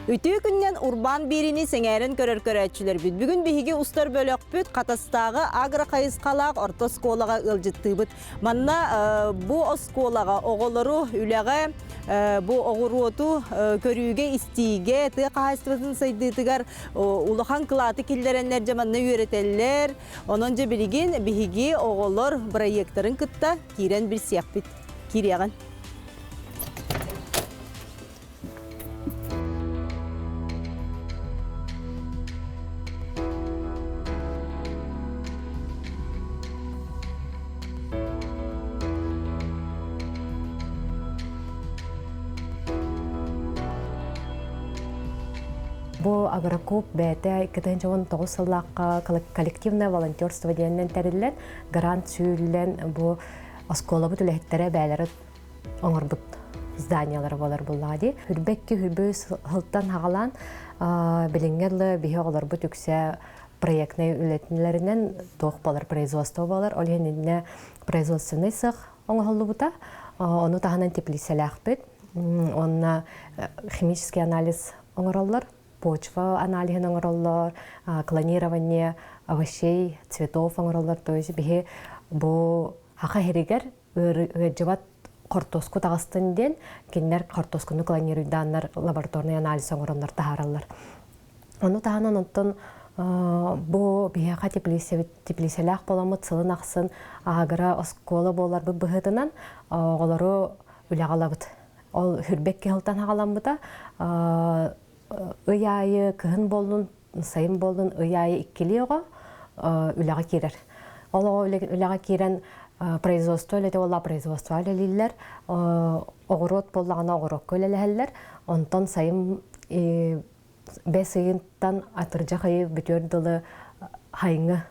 Үтүү күннен урбан бирини сеңерин көрөр-көрөчүлөр бүт. Бүгүн биһиги устар бөлөкпүт катастагы агроқайыскалаак орто сколага ылжыттыбыт. Манна бу осколага оголору үлеге бу огуруоту көрүүгө истиге ты кайыстыбытын сайдытыгар улахан кылаты киллереннер жаманна үйрөтеллер. Онон же билигин биһиги оголор проекттарын кытта кирен бир сыяппыт. Киреган. Бу агрокуб бәте 2019 сыллакка коллективное волонтерство дигәннән тәреллән грант сүйлән бу осколабы түләһтәре бәләре оңорбут зданиялары булар булады. Хүрбәкке хүрбөс хылтан хагалан билингәлле бихе олар бу түксә проектны үләтнеләреннән тох балар производство балар. Олһенне производственный цех оңголлы бута. Оны таханан теплиселәх бит. Онна химический анализ оңораллар. Почва анализын оңороллар, клонирование овощей, цветов оңороллар, то есть бихе бу хака херигер жабат картоску тагыстын ден киндер картоскуну клонируйданнар лабораторный анализ оңороннар тахараллар. Ону таханан онтон бу бихе ха теплиселах боламыт сылын аксын агара оскола болар бу быхытынан олору үлагалабыт. Ол хүрбекке хылтан хагаламбыта ыяйы кыһын болдун, сайын болдун ыяйы иккилиога үлага кирер. Ол үлага кирен производство лете олла производство лилер, огород боллагана огорок өлелелер. Онтон сайын бесыйынтан атыржа хайы бүтөр дылы хайыңы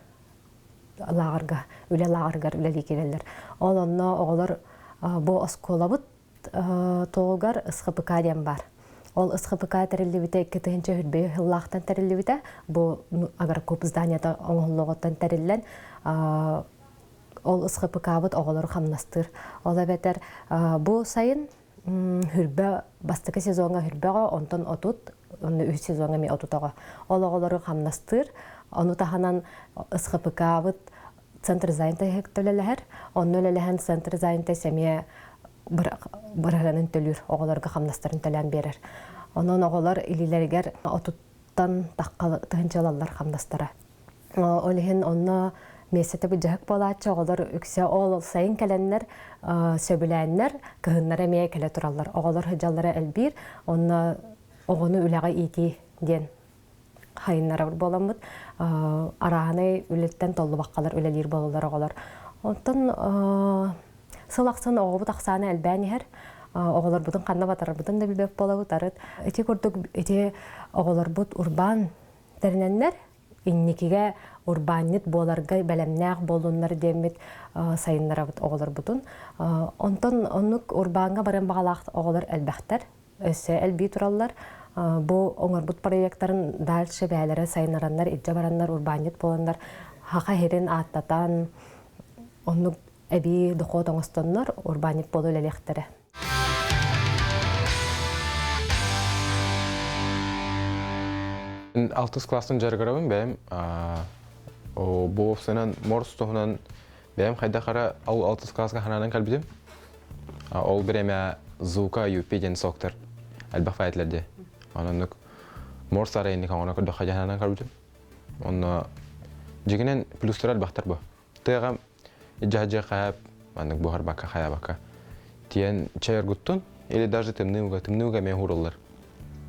лагарга, үле лагарга үлели кирелер. Ол онно оголор бу осколабыт тоогар ысхыпыка дем бар. Ол ысхыпыка тәреллебите 2-нче хүрбе хыллахтан тәреллебите бу агрокуб зданията оңголлоготтан тәреллен ол ысхыпыка бут оголор хамнастыр. Ол бетер бу сайын хүрбе бастыкы сезонга хүрбега онтон отут, онны үч сезонга ми отутага. Ол оголор хамнастыр. Ону таханан ысхыпыка бут центр занята хектөлелер. Онны лелеген центр занята семья бырганын төлүр оголорга хамнастарын төлөн берер. Онон оголор илилергер отуттан таккалы тынчалалар хамнастары. Олехин онно месете бужак болачы оголор үксө ол сайын келеннер сөбүләннер кыһыннара мие келе тураллар. Оголор хыжаллары элбир онно огону үлага ити ден хайыннара боламыт. Араханы үлеттен толлу баккалар үлелир болулар оголор. Онтон сылақсын оғы бұт ақсаны әлбәнігер, оғылар бұтын қанна батарар бұтын да білбек бола бұтарыд. Эти көрдік, эти оғылар бұт урбан тәрінәнлер, иннекеге урбанет боларға бәлемнәғ болуынлар демет сайынлара бұт оғылар бұтын. Онтын онық урбанға барын бағалақ оғылар әлбәқтер, өсі әлбей тұралар. Бұ оңыр бұт проекттарын дальше бәлері сайынаранлар, иджа баранлар, урбанет болуынлар, хақа херін аттатан, онық әбі дұқот оңыстонлар урбанит болу ләлектері. Алтыс кластың жарғырабын бәйім. Бұл өпсінен морс тұғынан бәйім қайда қара ал алтыс классқа қананан кәлбідім. Ол бір әмә звука юпе ден соқтыр әлбәқ файетлерде. Онынық морс арайынды қаңына күрді қайда қананан кәлбідім. Оны жегінен плюстыр әлбәқтар бұл. Тыйғам Иджаджа хаяп, маннык бухар бака хаябака. Тиен чайыр гуттун, или даже темнуга мен хуруллар.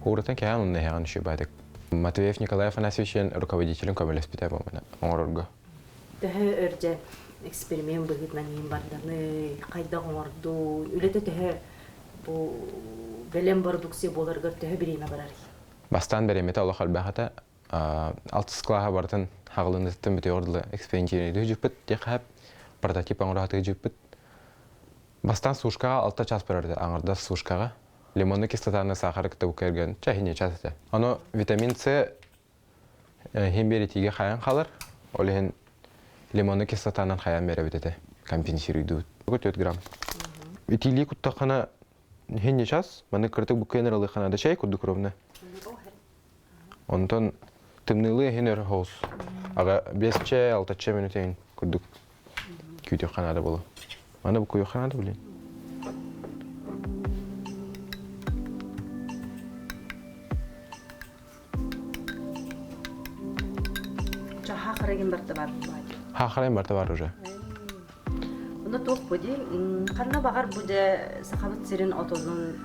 Хурутан каян унна хяган шу байдык. Матвеев Николай Афанасьевичен руководителем көмелес бите болмана, оңорорго. Төһө өрже эксперимент быгытнан ем барданы, кайда оңорду, үлете төһө бу белем продукция боларга төһө бириме барар. Бастан беремете Аллах албахата, алтыс клаха бартын хагылындыттын бите ордылы экспериментиреди жүппет, декап прототип аңыраты жүппет. Бастан сушкаға 6 час барарды, аңырда сушкаға. Лимонны кислотаны сахары кітті бүкерген, чахине часыты. Оны витамин С хемберитиге қаян қалыр, олеген лимонны кислотанын қаян бері бітеті, компенсируйды. 4 грамм. Витили күттақана хенне час, маны кіртік бүкенер алы қанады чай күрдік ровны. Ondan tımnılı hiner hoş. Aga 5-6 minutin kurduk. Kütük kanada bolu. Bana bu kuyu kanada bilin. Çaha kıragın barda var. Hakarayım barda var hoca. Bunda toq budi, kanna bagar bude sahabat sirin otonun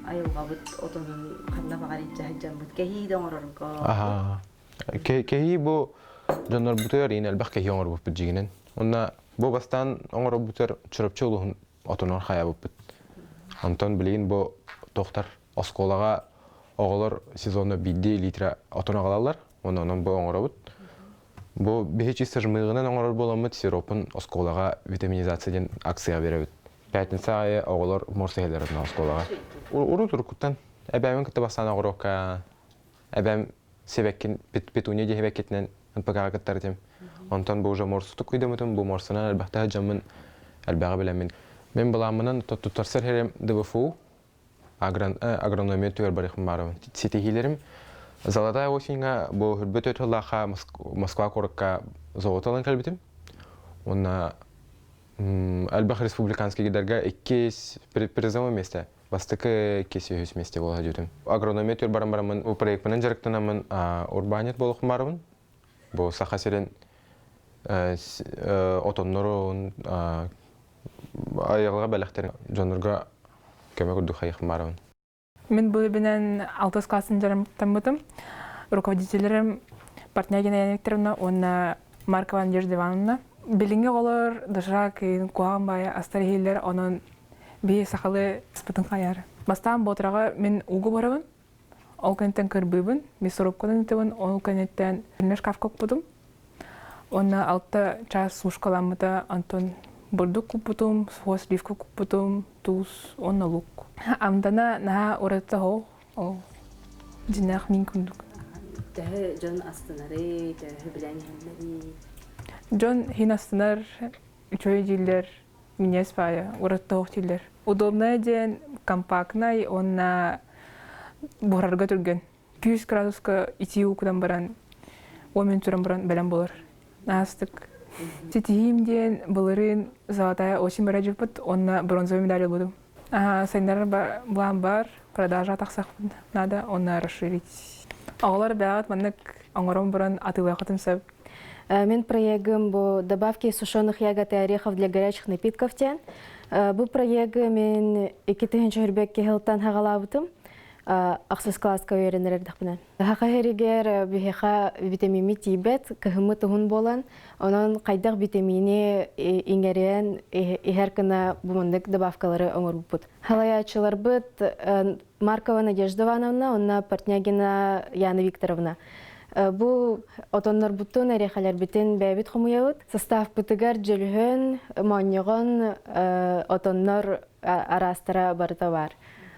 ayılgabıt otonun kanna bagar icahjambıt kehi dongororgo. Aha. Kehi bu jonlar buter in elbaq kehi ongor bu pijiginen. Onna bu bastan ongor buter çırıpçı uluhun otonor haya bu pit. Anton bilin bu doktor oskolaga oğlar sezonda 1 litre otona qalarlar. Ondan bu ongor bu. Bu bihiç istırmığından ongor bolamıt siropun oskolaga vitaminizasiyadan aksiya berebit. Pätin sayı oğlar morsehelerin oskolaga. Uru turkuttan ebämin kitte basana ogorokka. Ebäm sebekkin petunya je hebeketnen anpaga kittartem. Ondan bu morsutu kuydamıtım bu morsana elbette jamın elbaga bilemin. Men bulamının tutarser herem DVFU agronomiya tüyer barıqım barım. Sitehilerim Zalada осеньга bu hürbet ötülaqa Moskva korukka заводалан kalbitim. Ona Elbaq Respublikanskiy giderga 2 призовое место. Бастыкы 200 месте bola jüdüm. Agronomiya tüyer barım bu proyektinin jarıqtanamın urbaniyat boluqım barım. Bu saqa seren otonnorun ayıqlığa bələxtərin jonurga kömək urdu xayıqım barım. Мен бұл бенен 6 классын жарымтан бұдым. Руководителерім Портнягина Яна Викторовна, онна Маркова Надежда Ивановна. Білінге олар дұшыра кейін қоған бая астархейлер, оның бей сақалы спытын қаяры. Бастан бұтыраға мен ұғы барабын, ол кәнеттен кірбібін, мен сұрыпқадан етібін, ол кәнеттен бірнеш кафкок бұдым. Онна 6 час сушқаламыда Антон бурдук купутум, схоз ливку купутум, туз, онна лук. Амдана наha ората ho, o dinах min kunduk. Тәһе жон астынары, тәһе белән хәлләри. Джон хин астынар, үчөй жилдер, минес пая, ората хохтилер. Удобная ден, компактный, онна бурарга түрген. 200 градуска ити укудан баран, 10 минуттан баран белән булыр. Настык. Титиимден булырын золотая осень бараҗыпыт, онна бронзовый медаль булды. Сайндар бар, продажа тақсақ надо, онна расширить. Оғылар бәғат маннык оңырым бұрын атылы қытым сәп. Мен проектім бұл добавки сушеных ягод и орехов для горячих напитков тен. Бұл проекті мен 2-тігінші хүрбекке хилтан хағалабытым. Ақсыз класска өйренерер дақпынан. Хақа херігер бігеға витамини тибет, кығымы тұғын болан. Онын қайдақ витамини иңерен ихер кіна бұмындық добавкалары оңыр бұд. Халаячылар бұд Маркова Надежда Ивановна, онна Портнягина Яна Викторовна. Бұл отонлар бұттын әрекалар бітін бәбіт қомуяуыд. Состав бұтығар жүлігін, моньығын отонлар арастыра барыта бар.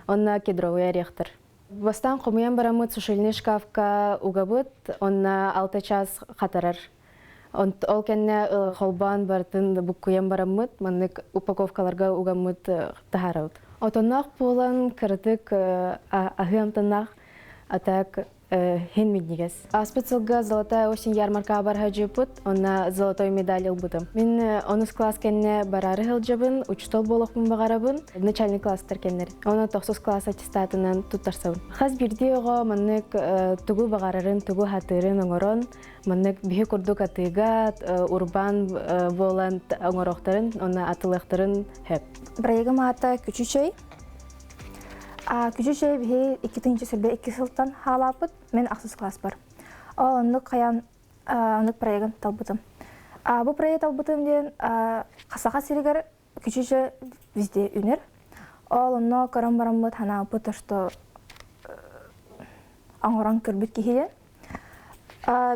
Онна кедровый орехтар. Бастан қомуян барамыд сушильный шкафка угабыд, онна 6 час қатарар. Ол кәнне қолбан бартын бұққуян барамыд, маннык упаковкаларға угамыд тахарауд. Отоннақ болан кірдік ахыямтаннақ атак хин миднигес. Аспецилга золотая осень ярмарка барха жепут, онна золотой медаль албудым. Мен 10 класс кенне барары хылжабын, учтол болохмын бағарабын, начальный класстар кеннер. Оны 9 класс аттестатынан туттарсабын. Хаз бирди оға маннык тугу бағарарын, тугу хатырын оңорон, маннык бихи курдук атыга, урбан болан оңороқтарын, онна атылықтарын хөп. Проектім аты Күчүчөй. Күчүчөй бихи 2-тінші сілбе 2 сылтан халапыт, мен ақсыз класс бар. Ол ондық қаян ондық проектім талбытым. Бұл проект талбытым ден қасаға сирігер Күчүчөй везде үнер. Ол онны көрім барамыт хана бұты, что аңыран көрбіт кейден.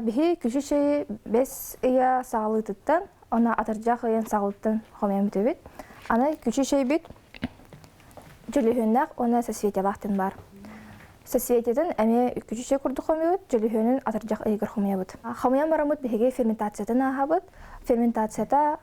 Бихи Күчүчөй 5 ия сағалы тұттан, она атыржақ үйен сағылыттан қомен біті бет. Аны Күчүчөй бет Жүліхөннәқ оны сәсветелақтын бар. Сәсвететін әме Күчүчөй күрді қомиыд, жүліхөнін атыржақ үйгір қомиябыд. Қомиян барамыд бігеге ферментациятын ағабыд. Ферментацията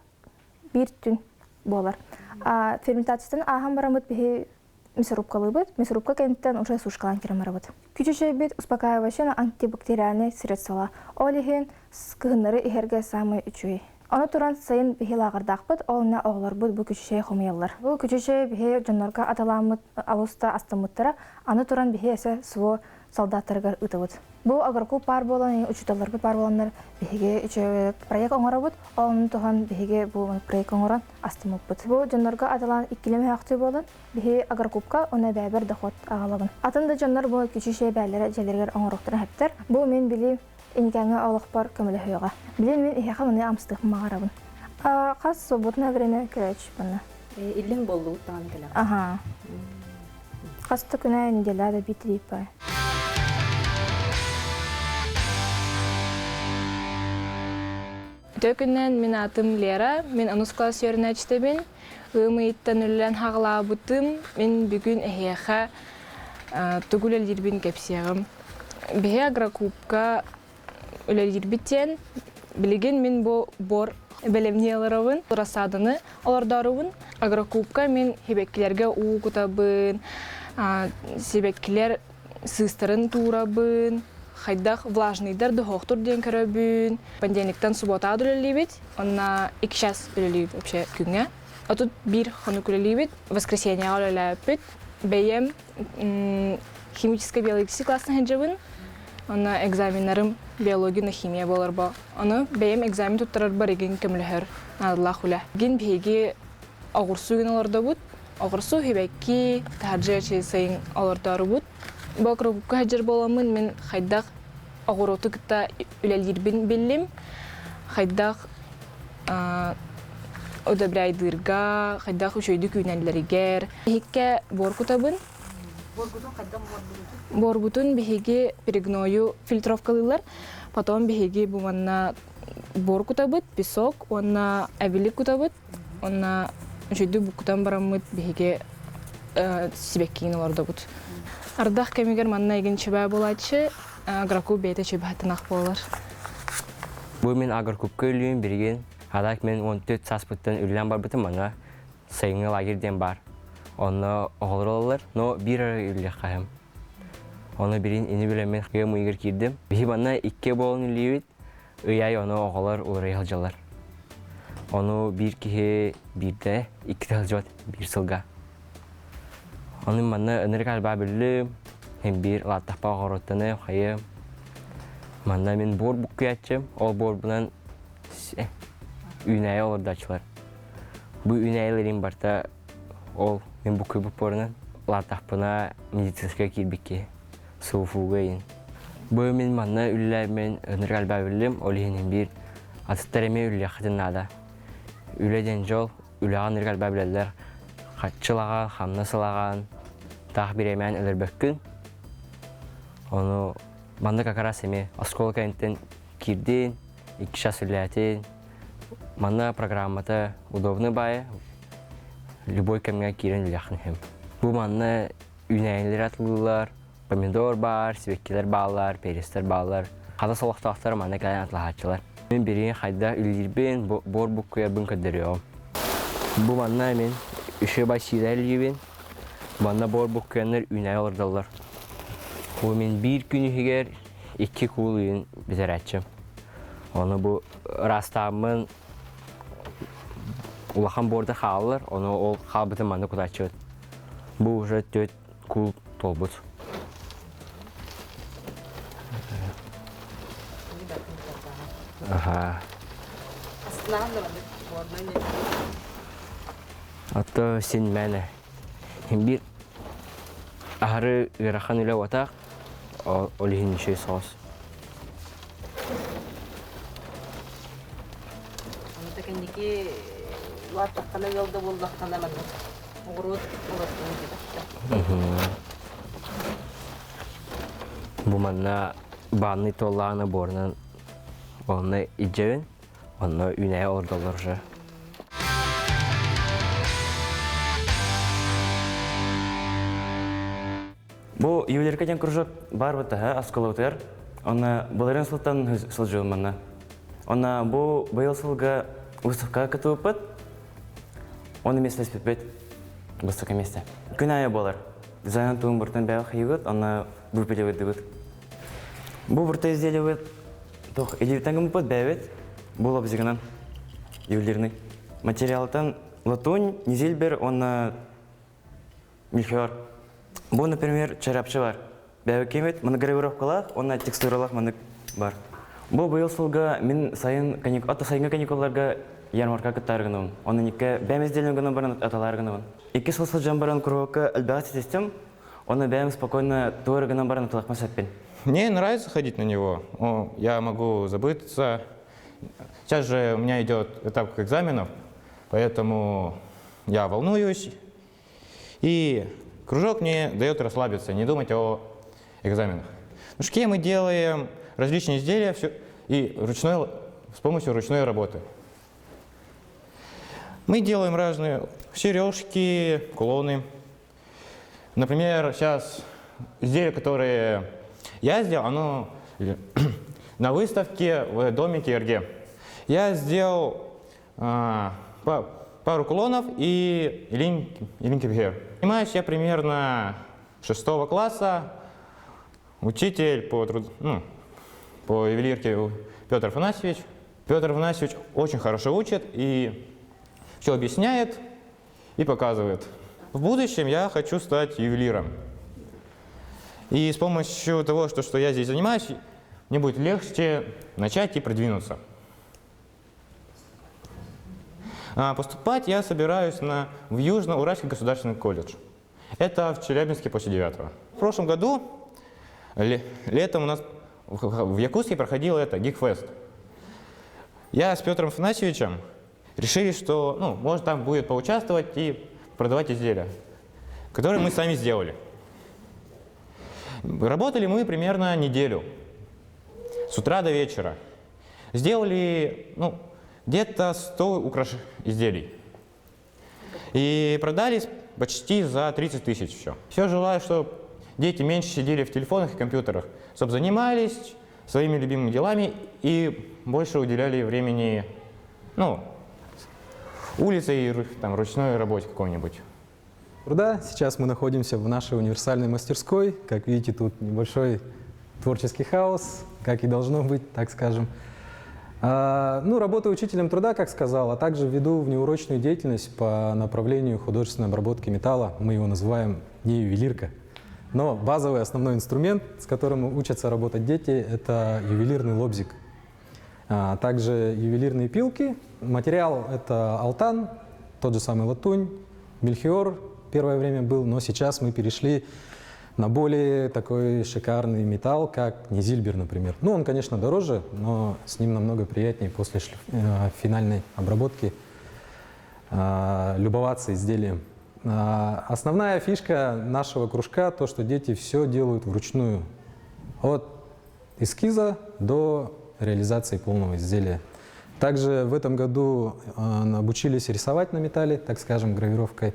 бір түн болар. Ферментациятын ағам барамыд біге мясорубкалы быт. Мясорубка кенттен уже сушкалан керемарабыт. Күчүче бит успокаивающий антибактериальный средства. Олихин скыгыннары ихерге самый үчүй. Оны туран сайын бихи лагардақпыт, олына оғылар бұд бұл күчіше хомиялар. Бұл күчіше бихи жоннорга аталамыт алуста астамыттара, аны туран бихи әсі суо солдаттаргар ытыбыт. Бұл агарку пар болан, учуталар бұд пар боланлар бихиге үчі проект оңара бұд, олының туған бихиге бұл проект оңаран астамыт бұд. Бұл жоннорга аталан иккілеме хақты болан, бихи агаркупка оны бәбір доход ағалабын. Атында жоннор бұл күчіше бәлері жәлергер оңарықтырын әптер. Бұл мен білейм Иникәңе аллах бар көмілі хүйіға. Білен мен ихеға мұны амстығым мағарабын. Қас соботына время көрәч бұны. Иллин болду тан келем. Аха. Қасты күнә неделя да битрейп бай. Төкүннән мен атым Лера, мен анус класс йөренә чтебен. Ымыйттан үллән хагла бутым, мен бүгүн эхеха тугулел дирбин кепсиягым. Бе агрокубка үлләл дирбиттен билеген мен бор белемнияларыбын, расадыны алардарыбын. Агрокубка мен хебеккилерге уу кутабын, себеккилер сыстарын турабын. Хайдах влажныйдар дохоктур ден көрөбүн. Понедельниктан суббота үлелибит, онна 2 час үлелибит вообще күнгө. А тут бир хону үлелибит, воскресенье үлелибит. Бейем химическо-биологический классны хеджебин. Онна экзамендарым биология на химия боларба. Оны бейем экзамен туттарар бар еген көмлөһөр. Аллах үле. Ген беги агырсуу ген аларда бут. Агырсуу хебекки таджа чесейин аларда бут. Бакрокубка хаджар боламын, мен хайдах агороты кыта үлелирбин беллим. Хайдах одобрайдырга, хайдах үшөйді күйнәлерігер. Бихикке бор кутабын. Борбутун бихиги перегною фильтровкалылар. Потом бихиги буманна бор кутабыт, песок, онна әвилик кутабыт, онна үшөйді букутан барамыт бихиги сибеккейін оларда бут. Ардах кемигер манна еген чебә болачы, агрокуб бейте чебәтінақ болар. Бұл мен агрокубка үлейін берген. Адак мен 14 саспыттан үлілен бар бітім маңа сайыңы лагерден бар. Оны оғылыр олар, но бір ары үлілі қайым. Оны бірін ені білен мен қиы мұйгір кердім. Бейі манна 2 болын үлейін, өйай оны оғылыр олар еғылжалар. Оны бір кеге бірді 2 тәлжуат 1 сылға. Оны манна ыныр қалба білім, hem bir latahpa ғоротыны қайым. Манна мен бор бұққы ятчым, ол бор бұнан үйнәйі олардачылар. Бұл үйнәйілерін барта, ол мен бұққы бұқ борынан латахпына медицинская кирбекке, суфуға ең. Бұл мен манна үлілер мен ыныр қалба білім, ол ең бір атыстарыме үлілі қытыннада. Үледен жол, үліған ыныр қалба білелер, қатшылаған, хамнасылаған, тақ біремен өлір бөккін. Оны манда какарас еме осколы кәнттен кирден, 2 час үләтен. Манда программата удобны бай, любой кәмге кирен үләқін хем. Бұл манда үйнәйінлер атылылар, помидор бар, свеккелер балар, перестер балар. Қада солықтақтар манда кәлен атылағатчылар. Мен берген қайда үлдербен, бор бұққыя бұн көддіріом. Бұл манда мен үші бай силер үлдербен, манда бор бұққиянлар үйнәй олардалар. Бұл мен бір күні егер 2 кул үйін бізер әтчім. Оны бұл растамын улахан борда қалылар, оны ол қал бітім манда құдачыд. Бұл уже 4 кул толбыд. Аты сен мәні. Бір ағыры ғырақан үлі отақ, ол еңіші соғыз. Тәкендеке ватаққана елді болдаққана мәні. Оғырот боласының деді. Бұл манна бағыны толағына борынан оны иджевен, оны үнәйі ордалар жа. Бұл евлеркеден күржік бар бұты, аскалы өтер. Оны бұларын сылттан сылжуыл манна. Оны бұл бұйыл сылға ұстыққа күті өпіт, оны месіне спетпет. высокое месте. Күнәе болар. Дизайн туын бұртын бәу хайығыт, ана бүпілі өдігіт. Бұл бұрта изделі өд, тоқ елевтен күміпіт бәует, бұл обзигінен ювелирный. Материалтан латунь, низильбер, он мельхиор. Бұл, например, чарапчы бар. Бәуі кемет, мұны гравировкалақ, оны текстуралақ мұны бар. Бұл бұйыл сылға мен ата сайынға каникулларға ярмарка кыттарғынуын. Оны неке бәмізделін гынан баран аталарғынуын. 2 сыл жан баран кругока әлбәғат систем, оны бәм спокойно туыры гынан баран аталақма сәппен. Мне нравится ходить на него. Я могу забыться. Сейчас же у меня идет этап экзаменов, поэтому я волнуюсь. И кружок мне дает расслабиться, не думать о экзаменах. В кружке мы делаем различные изделия и с помощью ручной работы. Мы делаем разные сережки, кулоны. Например, сейчас изделие, которое я сделал, оно на выставке в доме КРГ. Я сделал пару кулонов и линкер. Понимаешь, я примерно 6 класса, учитель по ювелирке Петр Афанасьевич. Петр Афанасьевич очень хорошо учит и все объясняет и показывает. В будущем я хочу стать ювелиром. И с помощью того, что я здесь занимаюсь, мне будет легче начать и продвинуться. Поступать я собираюсь в Южно-Уральский государственный колледж. Это в Челябинске после 9-го. В прошлом году, летом у нас в Якутске проходил Гикфест. Я с Петром Афанасьевичем решили, что может там будет поучаствовать и продавать изделия, которые мы сами сделали. Работали мы примерно неделю, с утра до вечера. Сделали где-то 100 изделий. И продались почти за 30 тысяч все. Все желаю, чтобы дети меньше сидели в телефонах и компьютерах, чтобы занимались своими любимыми делами и больше уделяли времени улице и ручной работе какой-нибудь. Труда. Сейчас мы находимся в нашей универсальной мастерской. Как видите, тут небольшой творческий хаос, как и должно быть, так скажем. Работаю учителем труда, как сказал, а также веду внеурочную деятельность по направлению художественной обработки металла. Мы его называем не ювелирка. Но базовый основной инструмент, с которым учатся работать дети, это ювелирный лобзик. Также ювелирные пилки. Материал – это алтан, тот же самый латунь, мельхиор первое время был, но сейчас мы перешли на более такой шикарный металл, как низильбер, например. Он, конечно, дороже, но с ним намного приятнее после финальной обработки любоваться изделием. Основная фишка нашего кружка – то, что дети все делают вручную. От эскиза до реализации полного изделия. Также в этом году обучились рисовать на металле, так скажем, гравировкой.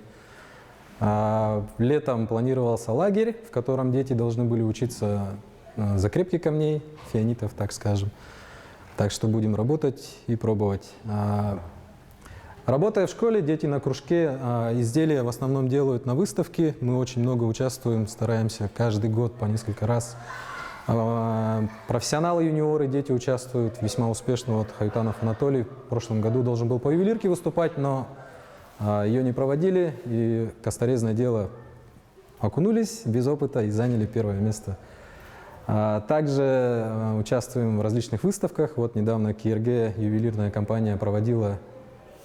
Летом планировался лагерь, в котором дети должны были учиться закрепке камней, фианитов, так скажем. Так что будем работать и пробовать. Работая в школе, дети на кружке изделия в основном делают на выставке. Мы очень много участвуем, стараемся каждый год по несколько раз. Профессионалы-юниоры, дети участвуют весьма успешно. Вот Хаютанов Анатолий в прошлом году должен был по ювелирке выступать, но ее не проводили, и косторезное дело окунулись без опыта и заняли первое место. Также участвуем в различных выставках. Вот недавно КРГ, ювелирная компания, проводила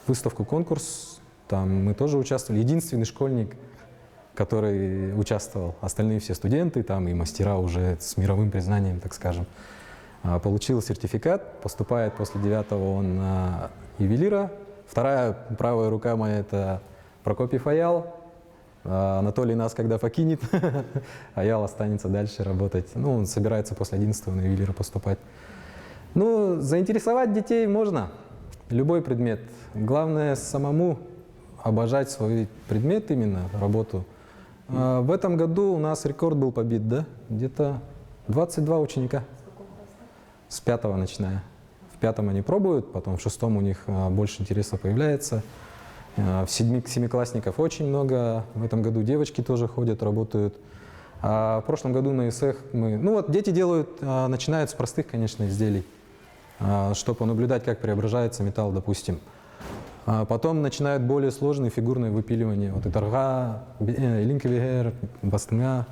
выставку-конкурс. Там мы тоже участвовали. Единственный школьник, который участвовал. Остальные все студенты, там и мастера уже с мировым признанием, так скажем. Получил сертификат, поступает после 9-го он на ювелира. Вторая правая рука моя – это Прокопьев Аял. Анатолий нас когда покинет, Аял останется дальше работать. Он собирается после 11-го на ювелира поступать. Заинтересовать детей можно. Любой предмет. Главное самому обожать свой предмет, именно работу. В этом году у нас рекорд был побит, да? Где-то 22 ученика. С 5-го начиная. В 5-м они пробуют, потом в 6-м у них больше интереса появляется. В семиклассников очень много. В этом году девочки тоже ходят, работают. А в прошлом году на ИСЭХ мы... Ну вот дети делают, начинают с простых, конечно, изделий, чтобы понаблюдать, как преображается металл, допустим. А потом начинают более сложные фигурные выпиливания. Вот итарга, линкевигер, бастынга.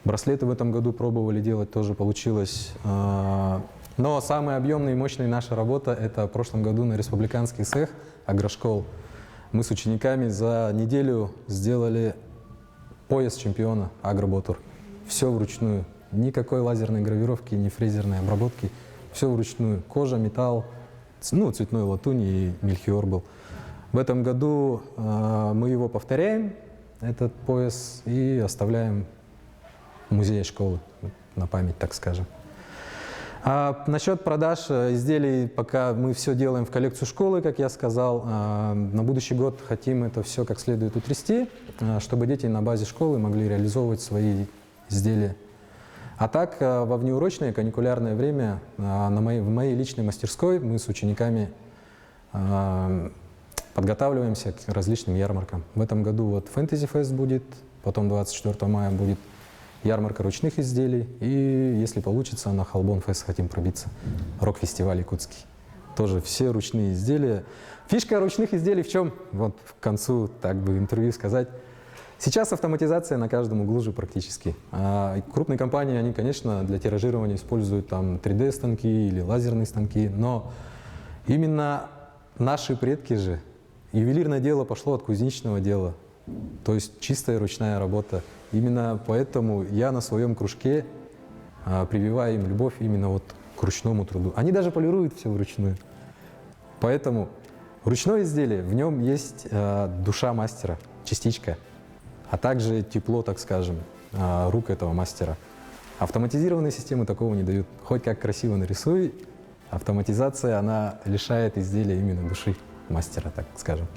Браслеты в этом году пробовали делать, тоже получилось. Но самая объемная и мощная наша работа – это в прошлом году на республиканский ИСЭХ агрошкол. Мы с учениками за неделю сделали пояс чемпиона Агроботур. Все вручную. Никакой лазерной гравировки, ни фрезерной обработки. Все вручную. Кожа, металл, ну, цветной латунь и мельхиор был. В этом году мы его повторяем, этот пояс, и оставляем в музее школы на память, так скажем. А насчет продаж изделий, пока мы все делаем в коллекцию школы, как я сказал, на будущий год хотим это все как следует утрясти, чтобы дети на базе школы могли реализовывать свои изделия. А так, во внеурочное каникулярное время в моей личной мастерской мы с учениками подготавливаемся к различным ярмаркам. В этом году вот Fantasy Fest будет, потом 24 мая будет ярмарка ручных изделий, и если получится, на Халбон Фест хотим пробиться, рок-фестиваль якутский. Тоже все ручные изделия. Фишка ручных изделий в чем? Вот к концу так бы интервью сказать. Сейчас автоматизация на каждом углу же практически. Крупные компании, они, конечно, для тиражирования используют там 3D-станки или лазерные станки, но именно наши предки же, ювелирное дело пошло от кузнечного дела, то есть чистая ручная работа. Именно поэтому я на своем кружке прививаю им любовь именно вот к ручному труду. Они даже полируют все вручную. Поэтому ручное изделие, в нем есть душа мастера, частичка, а также тепло, так скажем, рук этого мастера. Автоматизированные системы такого не дают. Хоть как красиво нарисуй, автоматизация, она лишает изделия именно души мастера, так скажем.